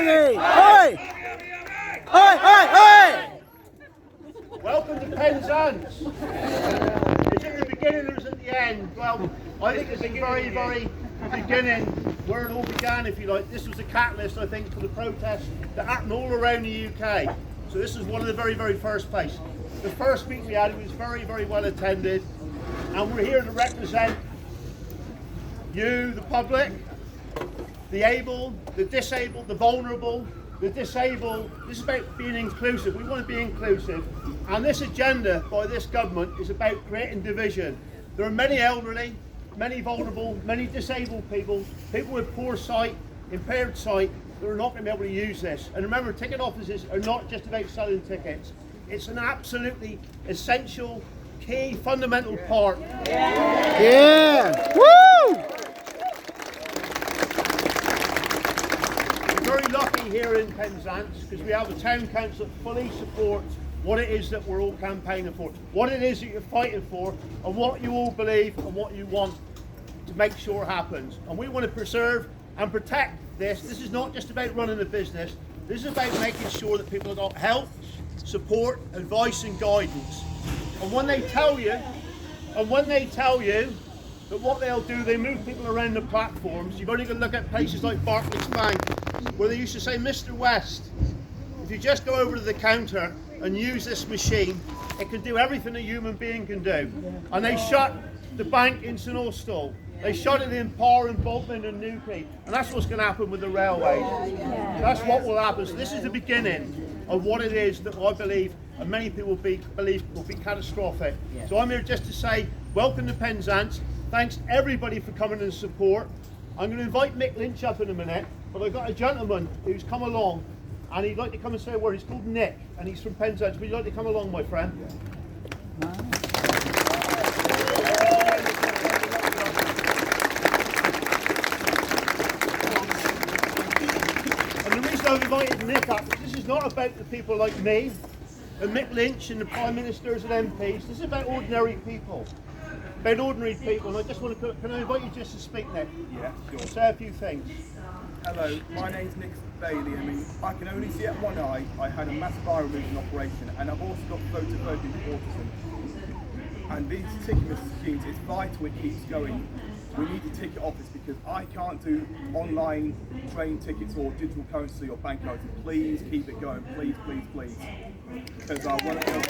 Oi! Oi! Oi! Oi! Oi! Welcome to Penzance. Is it the beginning or is it the end? Well, I think it's the very, very beginning where it all began, if you like. This was a catalyst, I think, for the protests that happened all around the UK. So this is one of the very, very first places. The first meeting we had was very, very well attended, and we're here to represent you, the public, the able, the disabled, the vulnerable, the disabled. This is about being inclusive. We want to be inclusive. And this agenda by this government is about creating division. There are many elderly, many vulnerable, many disabled people, people with poor sight, impaired sight, that are not going to be able to use this. And remember, ticket offices are not just about selling tickets. It's an absolutely essential, key, fundamental part. Yeah! Woo! We're very lucky here in Penzance because we have a town council that fully supports what it is that we're all campaigning for, what it is that you're fighting for, and what you all believe and what you want to make sure happens. And we want to preserve and protect this. This is not just about running a business. This is about making sure that people have got help, support, advice and guidance. And when they tell you that what they'll do, they move people around the platforms. You've only got to look at places like Barclays Bank, where they used to say, Mr. West, if you just go over to the counter and use this machine, it can do everything a human being can do. And they shut the bank in St Austell. They shut it in Parr and Bolton and Newquay. And that's what's going to happen with the railways. That's what will happen. So this is the beginning of what it is that I believe, and many people believe will be catastrophic. So I'm here just to say, welcome to Penzance. Thanks everybody for coming and support. I'm going to invite Mick Lynch up in a minute, but I've got a gentleman who's come along and he'd like to come and say a word. He's called Nick and he's from Penzance. Would you like to come along, my friend? And the reason I've invited Nick up is this is not about the people like me and Mick Lynch and the Prime Ministers and MPs. This is about ordinary people. About ordinary people, and I just want to, can I invite you just to speak, Nick? Yeah, sure. Say a few things. Hello, my name's Nick Bailey. I can only see at one eye. I had a massive eye removal operation, and I've also got photophobic autism. And these ticket machines, it's vital it keeps going. We need a ticket office because I can't do online train tickets or digital currency or bank cards. Please keep it going, please, please, please. Because I want to go.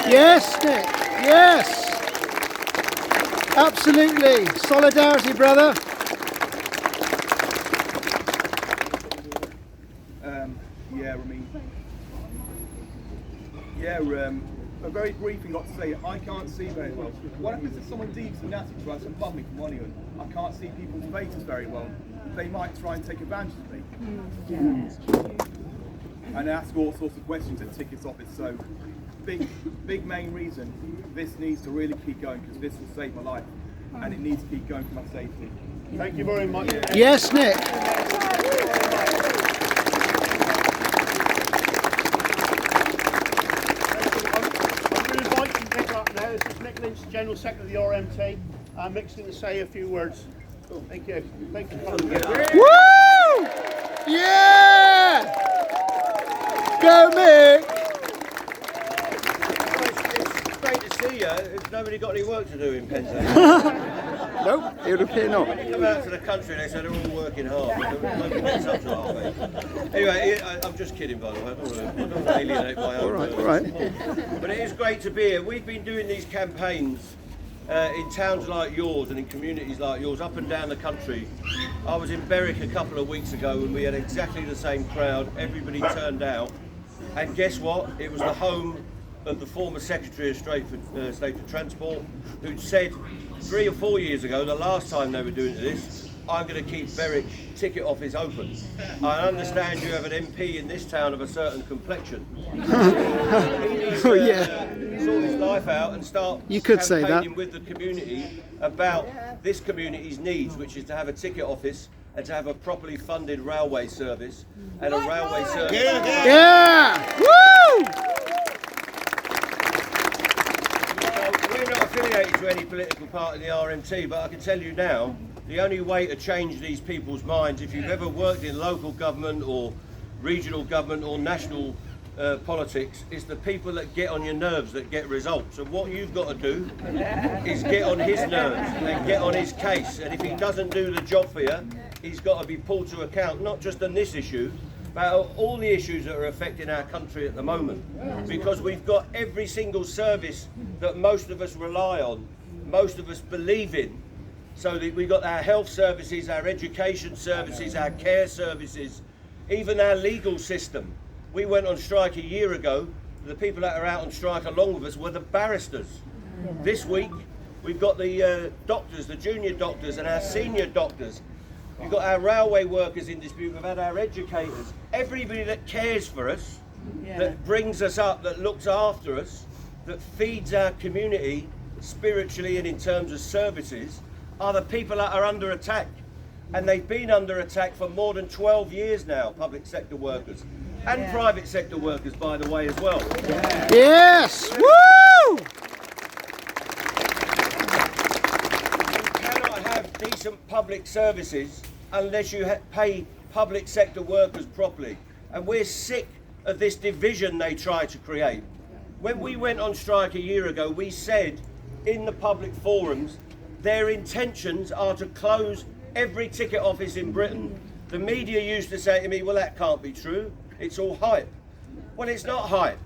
Yes, Nick. Yes. Absolutely. Solidarity, brother. A very brief thing got to say, I can't see very well. What happens if someone deeps and nasty tries to bug me for money and I can't see people's faces very well? They might try and take advantage of me. And ask all sorts of questions at tickets office. So, big main reason, this needs to really keep going because this will save my life. And it needs to keep going for my safety. Thank you very much. Yes, Nick. This is Mick Lynch, General Secretary of the RMT. Mick's going to say a few words. Oh, thank you. Thank you for coming. Woo! Yeah! Go, Mick! It's great to see you. Has nobody got any work to do in Penzance? Nope, it would appear not. When you come out to the country, they say they're all working hard. Nobody gets up to half. Anyway, I'm just kidding, by the way. I don't want to alienate my own. All right. But it is great to be here. We've been doing these campaigns in towns like yours and in communities like yours up and down the country. I was in Berwick a couple of weeks ago and we had exactly the same crowd. Everybody turned out. And guess what? It was the home of the former Secretary of State for Transport, who'd said 3 or 4 years ago, the last time they were doing this, I'm going to keep Berwick ticket office open. I understand you have an MP in this town of a certain complexion. Oh yeah. Sort his life out and start campaigning with the community about this community's needs, which is to have a ticket office and to have a properly funded railway service and a railway service. Yeah! Woo! We're not affiliated to any political party in the RMT, but I can tell you now, the only way to change these people's minds, if you've ever worked in local government or regional government or national politics. It's the people that get on your nerves that get results. And what you've got to do is get on his nerves and get on his case. And if he doesn't do the job for you, he's got to be pulled to account, not just on this issue, but all the issues that are affecting our country at the moment. Because we've got every single service that most of us rely on, most of us believe in. So that we've got our health services, our education services, our care services, even our legal system. We went on strike a year ago. The people that are out on strike along with us were the barristers. This week, we've got the doctors, the junior doctors and our senior doctors. We've got our railway workers in dispute. We've had our educators. Everybody that cares for us, that brings us up, that looks after us, that feeds our community spiritually and in terms of services, are the people that are under attack. And they've been under attack for more than 12 years now, public sector workers. And private sector workers, by the way, as well. Yes! Woo! You cannot have decent public services unless you pay public sector workers properly. And we're sick of this division they try to create. When we went on strike a year ago, we said in the public forums, their intentions are to close every ticket office in Britain. The media used to say to me, well, that can't be true. It's all hype. Well, it's not hype.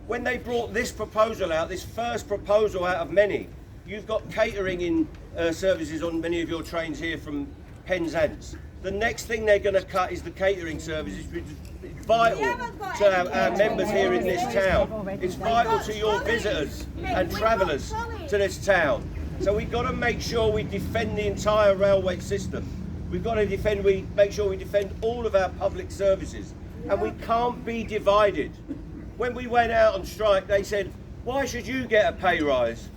When they brought this proposal out, this first proposal out of many, you've got catering in services on many of your trains here from Penzance. The next thing they're going to cut is the catering services, which is vital to our members here in this town. It's vital to your visitors and travellers to this town. So we've got to make sure we defend the entire railway system. We've got to make sure we defend all of our public services. And we can't be divided. When we went out on strike, they said, why should you get a pay rise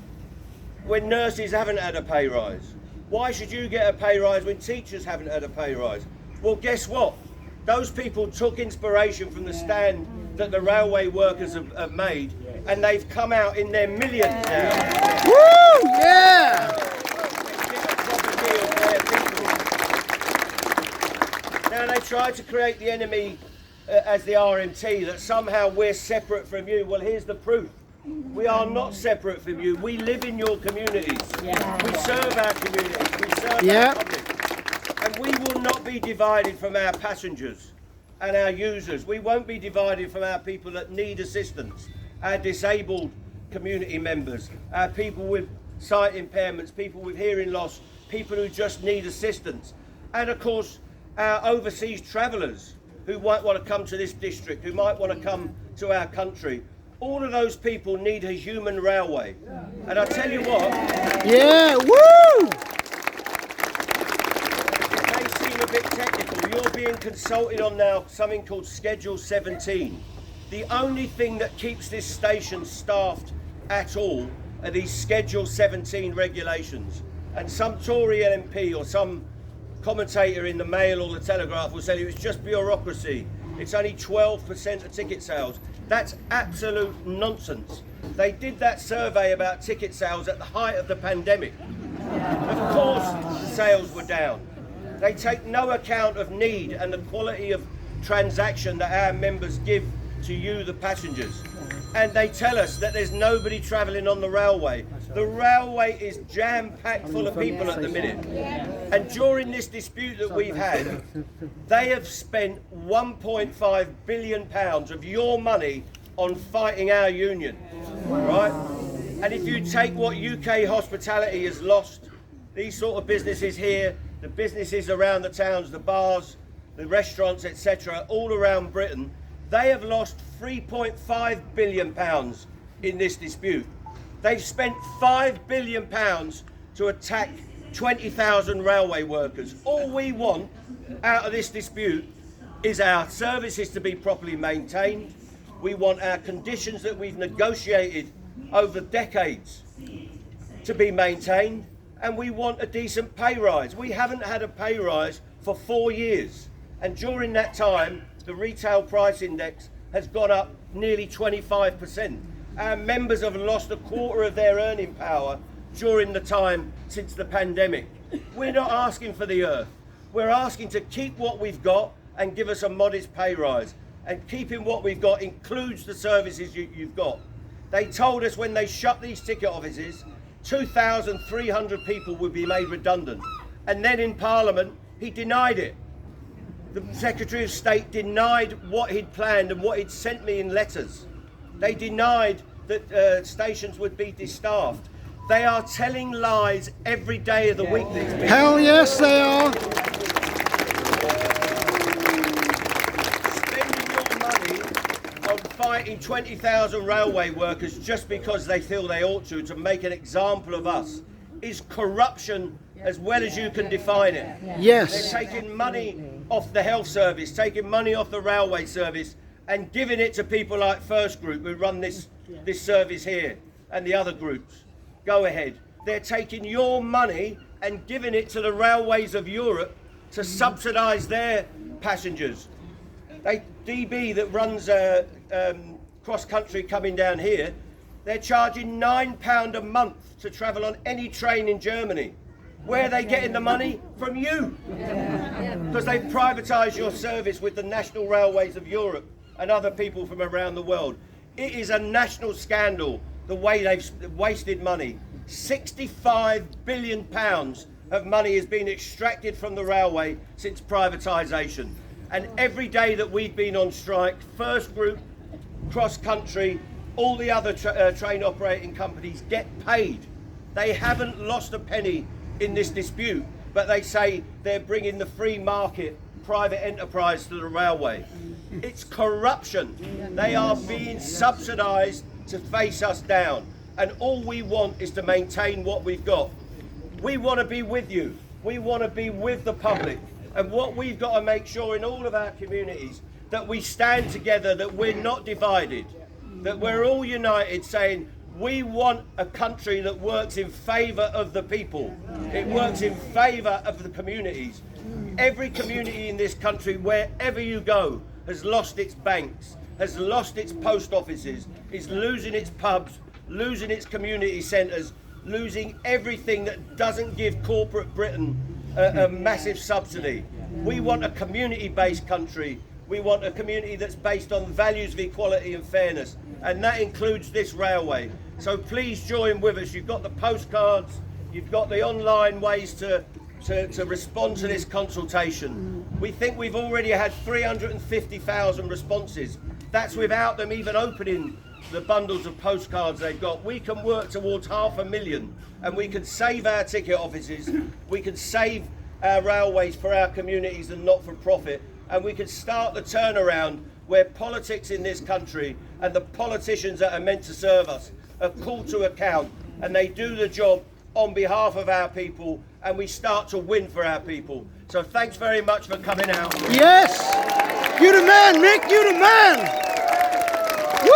when nurses haven't had a pay rise? Why should you get a pay rise when teachers haven't had a pay rise? Well, guess what? Those people took inspiration from the stand that the railway workers have made, and they've come out in their millions now. Woo! Yeah! Now they try to create the enemy as the RMT, that somehow we're separate from you. Well, here's the proof. We are not separate from you. We live in your communities. We serve our communities. We serve our public. And we will not be divided from our passengers and our users. We won't be divided from our people that need assistance, our disabled community members, our people with sight impairments, people with hearing loss, people who just need assistance. And of course, our overseas travellers who might want to come to this district, who might want to come to our country. All of those people need a human railway. And I tell you what... Yeah, woo! It may seem a bit technical. You're being consulted on now something called Schedule 17. The only thing that keeps this station staffed at all are these Schedule 17 regulations. And some Tory MP or some commentator in the Mail or the Telegraph will say it was just bureaucracy. It's only 12% of ticket sales. That's absolute nonsense. They did that survey about ticket sales at the height of the pandemic. Of course, the sales were down. They take no account of need and the quality of transaction that our members give to you, the passengers. And they tell us that there's nobody travelling on the railway. The railway is jam-packed full of people at the minute. And during this dispute that we've had, they have spent £1.5 billion of your money on fighting our union, right? And if you take what UK hospitality has lost, these sort of businesses here, the businesses around the towns, the bars, the restaurants, etc., all around Britain, they have lost £3.5 billion in this dispute. They've spent £5 billion to attack 20,000 railway workers. All we want out of this dispute is our services to be properly maintained. We want our conditions that we've negotiated over decades to be maintained, and we want a decent pay rise. We haven't had a pay rise for 4 years, and during that time the retail price index has gone up nearly 25%. Our members have lost a quarter of their earning power during the time since the pandemic. We're not asking for the earth. We're asking to keep what we've got and give us a modest pay rise. And keeping what we've got includes the services you've got. They told us when they shut these ticket offices, 2,300 people would be made redundant. And then in Parliament, he denied it. The Secretary of State denied what he'd planned and what he'd sent me in letters. They denied that stations would be destaffed. They are telling lies every day of the week. These people. Hell yes, they are. Spending your money on fighting 20,000 railway workers just because they feel they ought to make an example of us is corruption as well as you can define it. Yes. They're taking money off the health service, taking money off the railway service and giving it to people like First Group who run this service here and the other groups. Go ahead. They're taking your money and giving it to the railways of Europe to subsidise their passengers. DB that runs cross-country coming down here, they're charging £9 a month to travel on any train in Germany. Where are they getting the money? From you. Because they've privatised your service with the National Railways of Europe and other people from around the world. It is a national scandal the way they've wasted money. £65 billion of money has been extracted from the railway since privatisation. And every day that we've been on strike, First Group, Cross Country, all the other train operating companies get paid. They haven't lost a penny in this dispute, but they say they're bringing the free market private enterprise to the railway. It's corruption. They are being subsidised to face us down, and all we want is to maintain what we've got. We want to be with you. We want to be with the public, and what we've got to make sure in all of our communities that we stand together, that we're not divided, that we're all united saying we want a country that works in favour of the people. It works in favour of the communities. Every community in this country, wherever you go, has lost its banks, has lost its post offices, is losing its pubs, losing its community centres, losing everything that doesn't give corporate Britain a massive subsidy. We want a community-based country. We want a community that's based on values of equality and fairness, and that includes this railway. So please join with us. You've got the postcards, you've got the online ways to respond to this consultation. We think we've already had 350,000 responses. That's without them even opening the bundles of postcards they've got. We can work towards 500,000, and we can save our ticket offices, we can save our railways for our communities and not for profit, and we can start the turnaround where politics in this country and the politicians that are meant to serve us are called to account, and they do the job on behalf of our people, and we start to win for our people. So thanks very much for coming out. Yes! You the man, Mick, you the man! Woo!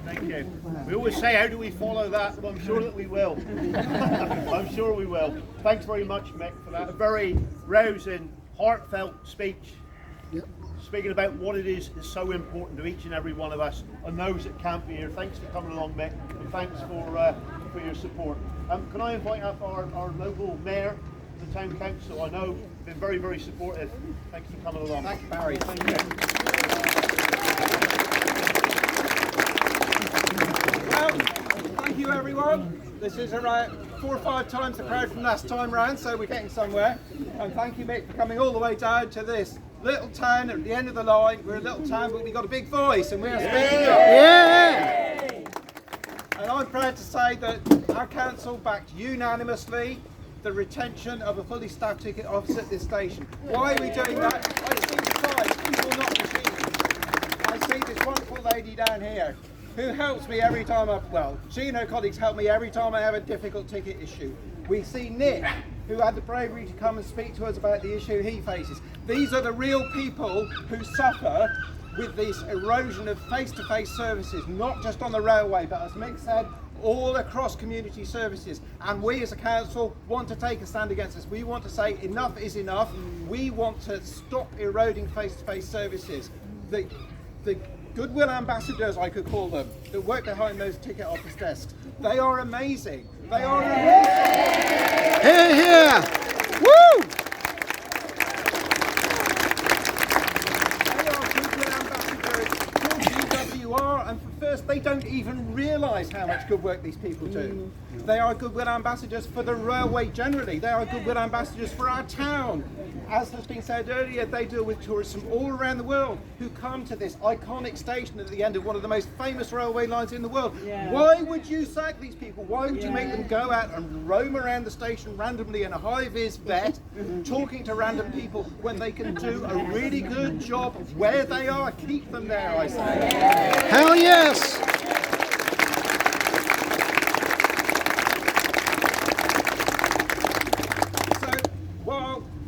Thank you. We always say, how do we follow that? But I'm sure that we will. I'm sure we will. Thanks very much, Mick, for that. A very rousing, heartfelt speech. Yep. Speaking about what it is so important to each and every one of us and those that can't be here. Thanks for coming along, Mick, and thanks for your support. Can I invite up our local mayor, the town council? I know been very, very supportive. Thanks for coming along. Thank you, Barry. Thank you. Thank you, everyone. This is around 4 or 5 times the crowd from last time round, so we're getting somewhere. And thank you, Mick, for coming all the way down to this little town at the end of the line. We're a little town, but we've got a big voice, and we're speaking up. Yeah! And I'm proud to say that our council backed unanimously the retention of a fully staffed ticket office at this station. Why are we doing that? I see the size, people, not machines. I see this wonderful lady down here who helps me every time she and her colleagues help me every time I have a difficult ticket issue. We see Nick, who had the bravery to come and speak to us about the issue he faces. These are the real people who suffer with this erosion of face-to-face services, not just on the railway, but as Mick said, all across community services, and we as a council want to take a stand against this. We want to say enough is enough. We want to stop eroding face-to-face services. The goodwill ambassadors, I could call them, that work behind those ticket office desks, they are amazing. They are amazing. Here, here. Woo! They are goodwill ambassadors for GWR, and for first, they don't even realise how much good work these people do. They are goodwill ambassadors for the railway generally. They are goodwill ambassadors for our town. As has been said earlier, they deal with tourists from all around the world who come to this iconic station at the end of one of the most famous railway lines in the world. Why would you sack these people? Why would you make them go out and roam around the station randomly in a high-vis vet, talking to random people, when they can do a really good job where they are? Keep them there, I say. Hell yes!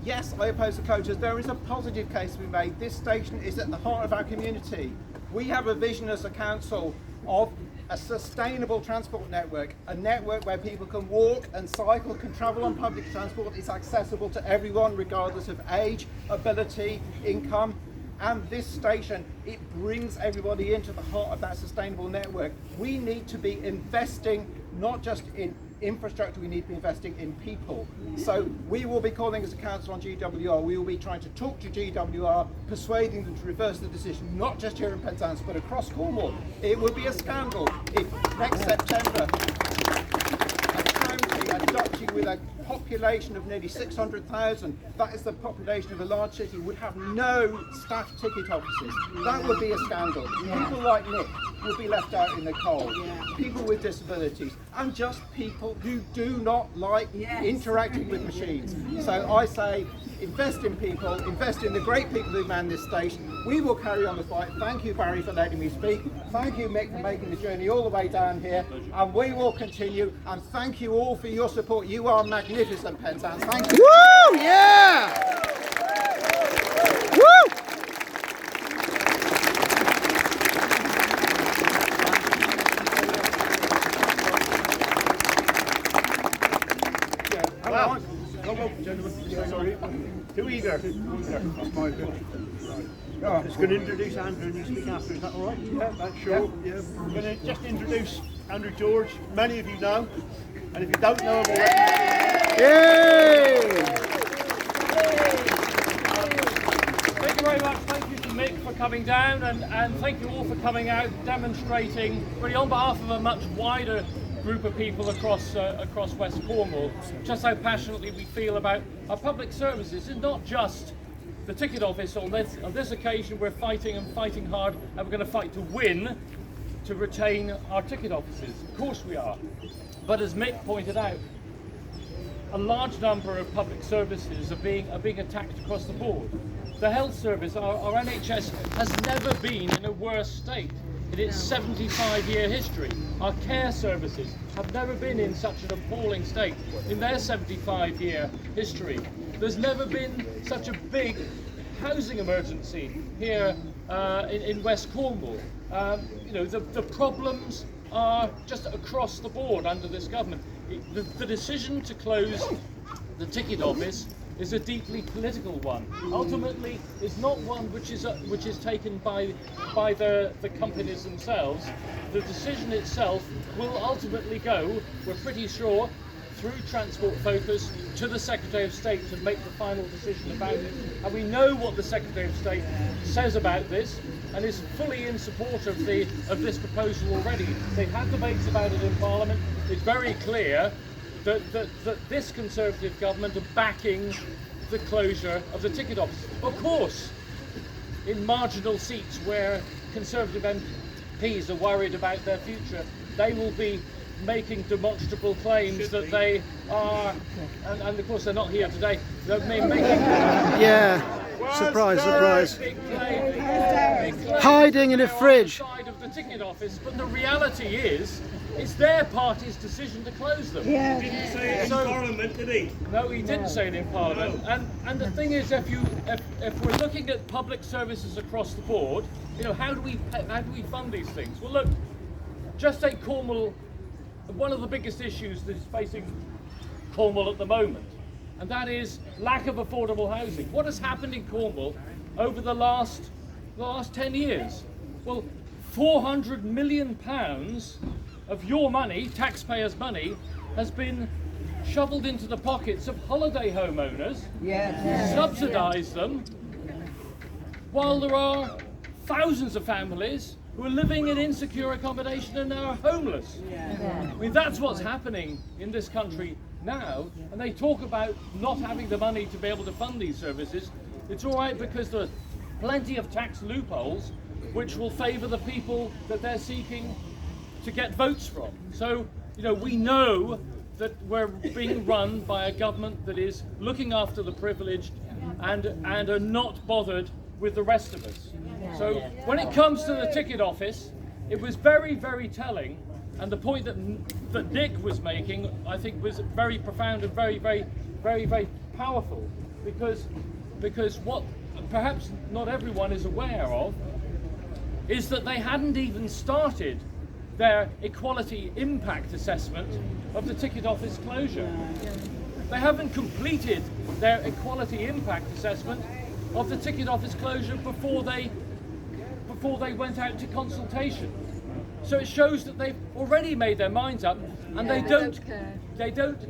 Yes, I oppose the closures. There is a positive case to be made. This station is at the heart of our community. We have a vision as a council of a sustainable transport network, a network where people can walk and cycle, can travel on public transport. It's accessible to everyone regardless of age, ability, income. And this station, it brings everybody into the heart of that sustainable network. We need to be investing not just in infrastructure, we need to be investing in people. So we will be calling as a council on GWR. We will be trying to talk to GWR, persuading them to reverse the decision, not just here in Penzance, but across Cornwall. It would be a scandal if next September a county, a duchy with a population of nearly 600,000, that is the population of a large city, would have no staff ticket offices. That would be a scandal. People like Mick would be left out in the cold. People with disabilities, and just people who do not like interacting with machines. So I say, invest in people, invest in the great people who man this station. We will carry on the fight. Thank you, Barry, for letting me speak. Thank you, Mick, for making the journey all the way down here. And we will continue. And thank you all for your support. You are magnificent, Penzance. Thank you. Woo! Yeah! Woo! Wow. Sorry. Too eager. That's my bit. Just going to introduce Andrew and you speak after, is that all right? Yeah, that's sure. Yeah. I'm going to just introduce Andrew George. Many of you know, and if you don't know him already, Yay! Thank you very much. Thank you to Mick for coming down, and thank you all for coming out, demonstrating really on behalf of a much wider group of people across West Cornwall just how passionately we feel about our public services. It's not just the ticket office. On this occasion we're fighting and fighting hard, and we're going to fight to win to retain our ticket offices. Of course we are. But as Mick pointed out, a large number of public services are being attacked across the board. The health service, our NHS, has never been in a worse state in its 75-year history. Our care services have never been in such an appalling state in their 75-year history. There's never been such a big housing emergency here in West Cornwall. You know, the problems are just across the board under this government. The decision to close the ticket office is a deeply political one. Ultimately, it's not one which is taken by the companies themselves. The decision itself will ultimately go, we're pretty sure, through Transport Focus to the Secretary of State to make the final decision about it. And we know what the Secretary of State says about this, and is fully in support of this proposal already. They've had debates about it in Parliament. It's very clear that this Conservative government are backing the closure of the ticket office. Of course, in marginal seats where Conservative MPs are worried about their future, they will be making demonstrable claims that they are, and of course they're not here today, they're making Yeah. Surprise, surprise. big claims Hiding in a fridge. outside of the ticket office, but the reality is, it's their party's decision to close them. Yeah. Didn't say it in Parliament, did he? No, he didn't say it in Parliament. And the thing is, if we're looking at public services across the board, you know, how do we fund these things? Well, look, just take Cornwall one of the biggest issues that is facing Cornwall at the moment, and that is lack of affordable housing. What has happened in Cornwall over the last 10 years? Well, £400 million of your money, taxpayers' money, has been shoveled into the pockets of holiday homeowners, subsidised them, while there are thousands of families who are living in insecure accommodation and are homeless. I mean, that's what's happening in this country now, and they talk about not having the money to be able to fund these services. It's all right because there are plenty of tax loopholes which will favour the people that they're seeking to get votes from. So, you know, we know that we're being run by a government that is looking after the privileged and are not bothered with the rest of us. So when it comes to the ticket office, it was very, very telling, and the point that Nick was making, I think, was very profound and very, very, very, very powerful, because what perhaps not everyone is aware of is that they hadn't even started their equality impact assessment of the ticket office closure. They haven't completed their equality impact assessment of the ticket office closure before they went out to consultation. So it shows that they've already made their minds up, and they don't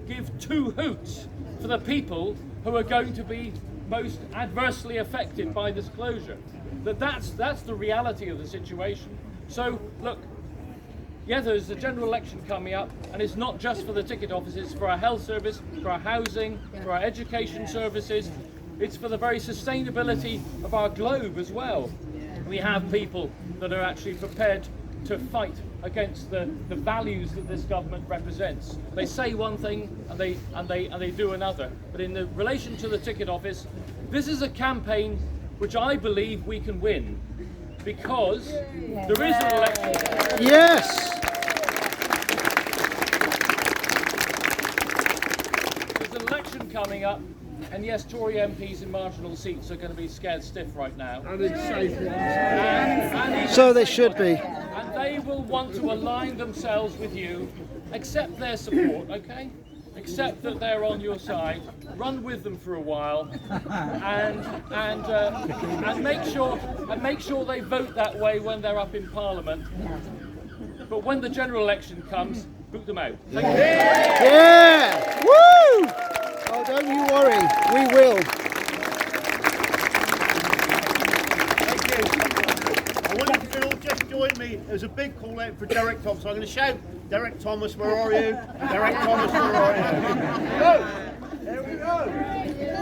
give two hoots for the people who are going to be most adversely affected by this closure. That's the reality of the situation. So look, yeah, there's a general election coming up, and it's not just for the ticket offices, for our health service, for our housing, for our education services. It's for the very sustainability of our globe as well. We have people that are actually prepared to fight against the values that this government represents. They say one thing and they do another. But in the relation to the ticket office, this is a campaign which I believe we can win, because there is an election. Yes. There's an election coming up, and yes, Tory MPs in marginal seats are going to be scared stiff right now. And it's safe. So they should be. And they will want to align themselves with you, accept their support, okay? Accept that they're on your side, run with them for a while, and make sure they vote that way when they're up in Parliament. But when the general election comes, boot them out. Thank you. Yeah! Woo! Oh, don't you worry, we will. Thank you. I wonder if you can all just join me. There's a big call out for Derek Thomas. I'm going to shout, Derek Thomas, where are you? Derek Thomas, where are you? Go! There we go.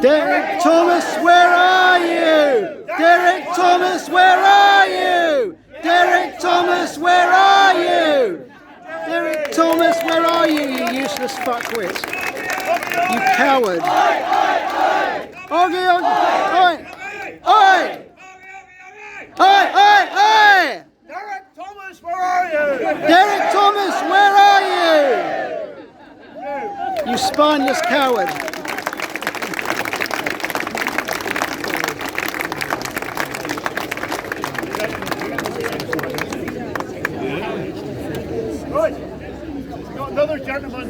Derek Thomas, where are you? Derek Thomas, where are you? Derek Thomas, where are you? Derek Thomas, where are you, you useless fuckwit? You coward. Oi! Oi! Oi! Derek Thomas, where are you? Derek Thomas, where are you? You spineless coward. Right. We've got another gentleman.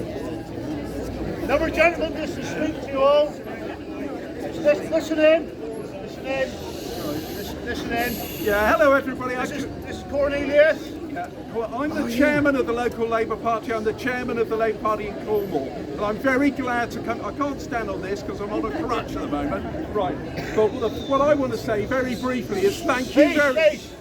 Another gentleman just to speak to you all. Listen in. Yeah, hello everybody. This is Cornelius. Well, I'm the chairman of the local Labour Party. I'm the chairman of the Labour Party in Cornwall. And I'm very glad to come. I can't stand on this because I'm on a crutch at the moment. Right. But what I want to say very briefly is thank you Please.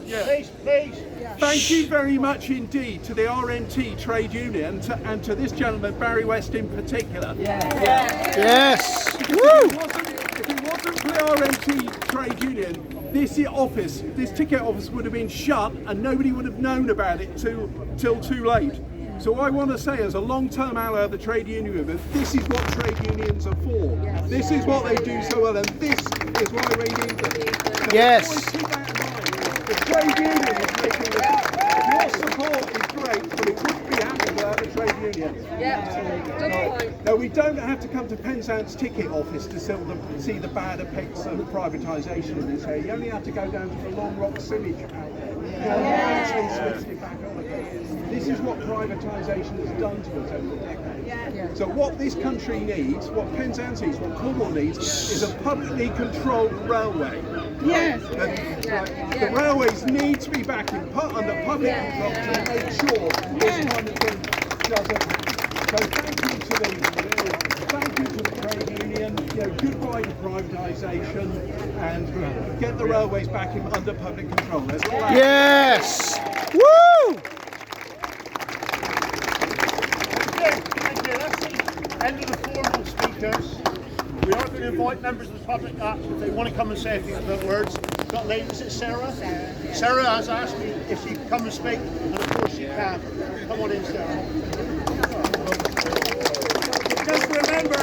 Thank you very much indeed to the RNT trade union and to this gentleman, Barry West in particular. Yes. If it wasn't for the RNT trade union, this ticket office would have been shut and nobody would have known about it till too late. So I want to say, as a long-term ally of the trade union movement, this is what trade unions are for. This is what they do so well, and this is why we need them. So Yes. keep that in mind. The trade union is making this. Your support is great, but it wouldn't be happening without the trade union. No, we don't have to come to Penzance ticket office to see the bad effects of privatisation in this area. You only have to go down to the Long Rock sewage outlet. Actually switched it back on again. This is what privatisation has done to us over the decades. So what this country needs, what Penzance needs, what Cornwall needs, is a publicly controlled railway. Yes. The railways need to be back under public control to make sure this kind of thing doesn't happen. So thank you to the trade union, goodbye to privatisation, and get the railways back under public control. That's all I Yes! Woo! Thank you. That's the end of the formal speakers. We are going to invite members of the public up if they want to come and say a few words. We've got lady, is it Sarah? Sarah has asked me if she can come and speak, and of course she can. Come on in, Sarah. Just remember,